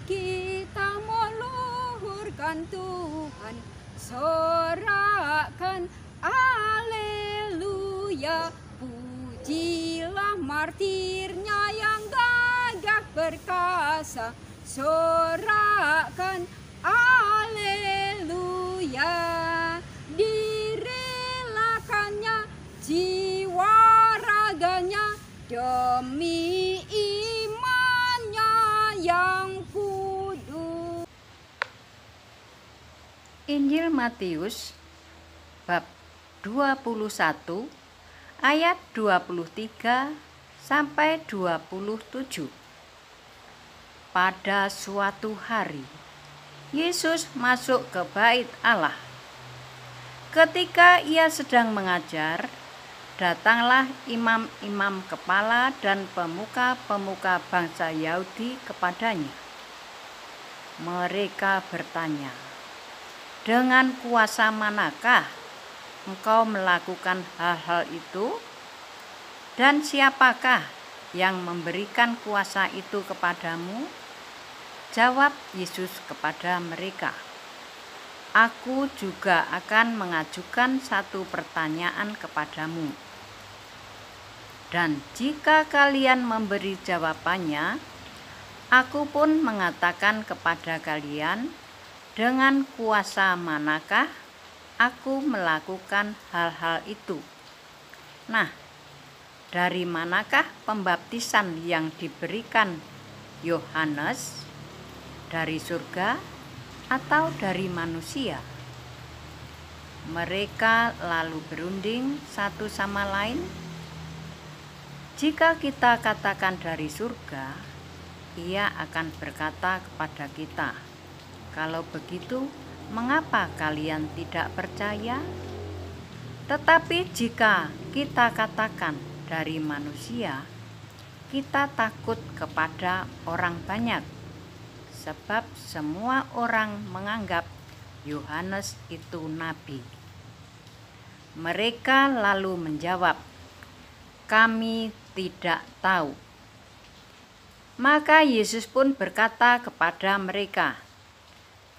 kita meluhurkan Tuhan, sorakan Haleluya. Pujilah martirnya yang gagah perkasa, sorakan Haleluya. Direlakannya jiwa raganya demi imannya yang kudus. Injil Matius bab 21 ayat 23 sampai 27. Pada suatu hari, Yesus masuk ke bait Allah. Ketika ia sedang mengajar, datanglah imam-imam kepala dan pemuka-pemuka bangsa Yahudi kepadanya. Mereka bertanya, "Dengan kuasa manakah engkau melakukan hal-hal itu? Dan siapakah yang memberikan kuasa itu kepadamu?" Jawab Yesus kepada mereka, "Aku juga akan mengajukan satu pertanyaan kepadamu. Dan jika kalian memberi jawabannya, aku pun mengatakan kepada kalian, dengan kuasa manakah aku melakukan hal-hal itu. Nah, dari manakah pembaptisan yang diberikan Yohanes? Dari surga atau dari manusia?" Mereka lalu berunding satu sama lain, "Jika kita katakan dari surga, ia akan berkata kepada kita, 'Kalau begitu, mengapa kalian tidak percaya?' Tetapi jika kita katakan dari manusia, kita takut kepada orang banyak, sebab semua orang menganggap Yohanes itu nabi." Mereka lalu menjawab, "Kami tidak tahu." Maka Yesus pun berkata kepada mereka,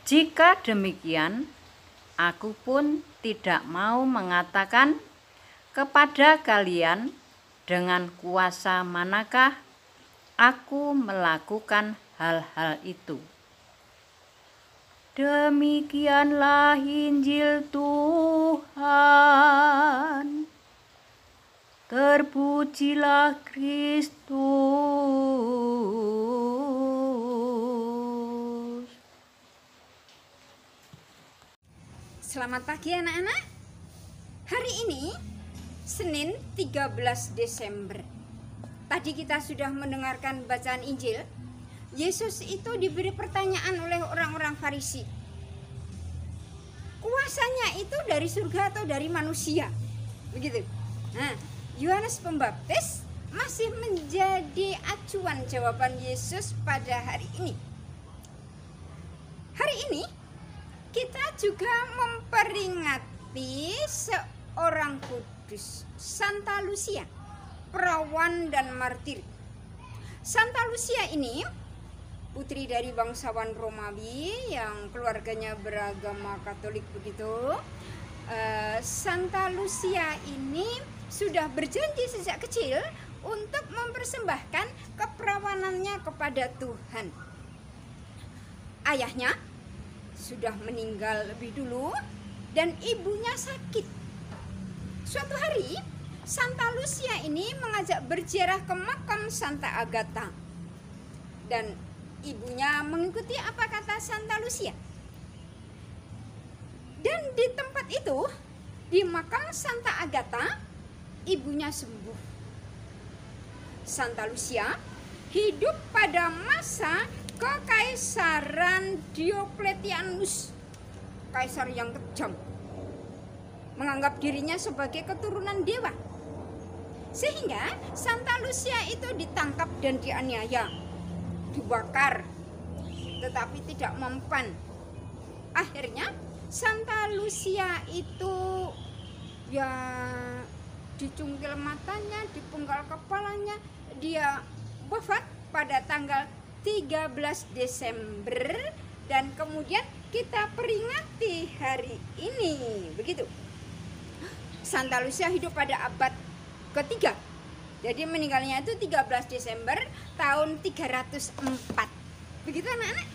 "Jika demikian, aku pun tidak mau mengatakan kepada kalian dengan kuasa manakah aku melakukan hal-hal itu." Demikianlah Injil Tuhan. Terpujilah Kristus. Selamat pagi anak-anak. Hari ini Senin 13 Desember. Tadi kita sudah mendengarkan bacaan Injil. Yesus itu diberi pertanyaan oleh orang-orang Farisi. Kuasanya itu dari surga atau dari manusia? Begitu. Nah, Yohanes Pembaptis masih menjadi acuan jawaban Yesus pada hari ini. Hari ini kita juga memperingati seorang kudus, Santa Lucia, perawan dan martir. Santa Lucia ini putri dari bangsawan Romawi yang keluarganya beragama Katolik begitu. Santa Lucia ini sudah berjanji sejak kecil untuk mempersembahkan keperawanannya kepada Tuhan. Ayahnya sudah meninggal lebih dulu dan ibunya sakit. Suatu hari Santa Lucia ini mengajak berziarah ke makam Santa Agatha, dan ibunya mengikuti apa kata Santa Lucia. Dan di tempat itu, di makam Santa Agatha, ibunya sembuh. Santa Lucia hidup pada masa Kekaisaran Diocletianus, kaisar yang kejam, menganggap dirinya sebagai keturunan dewa. Sehingga Santa Lucia itu ditangkap dan dianiaya, dibakar, tetapi tidak mempan. Akhirnya Santa Lucia itu dicungkil matanya, dipenggal kepalanya, dia wafat pada tanggal 13 Desember dan kemudian kita peringati hari ini. Begitu. Santa Lucia hidup pada abad ketiga. Jadi meninggalnya itu 13 Desember tahun 304. Begitu anak-anak.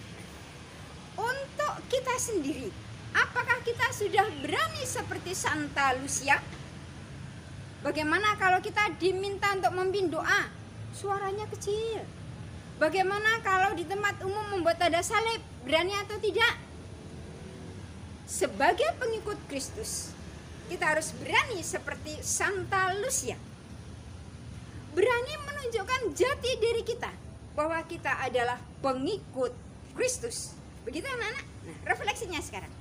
Untuk kita sendiri, apakah kita sudah berani seperti Santa Lucia? Bagaimana kalau kita diminta untuk memimpin doa? Suaranya kecil. Bagaimana kalau di tempat umum membuat tanda salib? Berani atau tidak? Sebagai pengikut Kristus, kita harus berani seperti Santa Lucia. Berani menunjukkan jati diri kita bahwa kita adalah pengikut Kristus. Begitu anak-anak? Nah, refleksinya sekarang.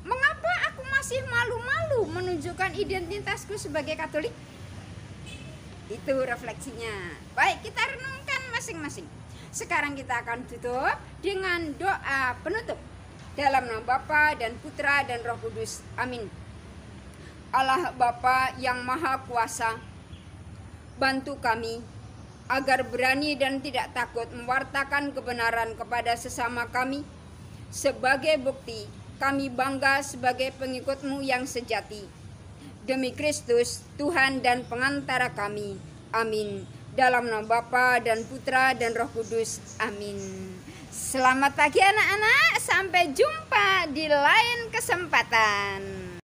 Mengapa aku masih malu-malu menunjukkan identitasku sebagai Katolik? Itu refleksinya. Baik, kita renungkan masing-masing. Sekarang kita akan tutup dengan doa penutup. Dalam nama Bapa dan Putra dan Roh Kudus. Amin. Allah Bapa yang Maha Kuasa, bantu kami agar berani dan tidak takut mewartakan kebenaran kepada sesama kami. Sebagai bukti, kami bangga sebagai pengikut-Mu yang sejati. Demi Kristus, Tuhan dan pengantara kami. Amin. Dalam nama Bapa dan Putra dan Roh Kudus. Amin. Selamat pagi anak-anak. Sampai jumpa di lain kesempatan.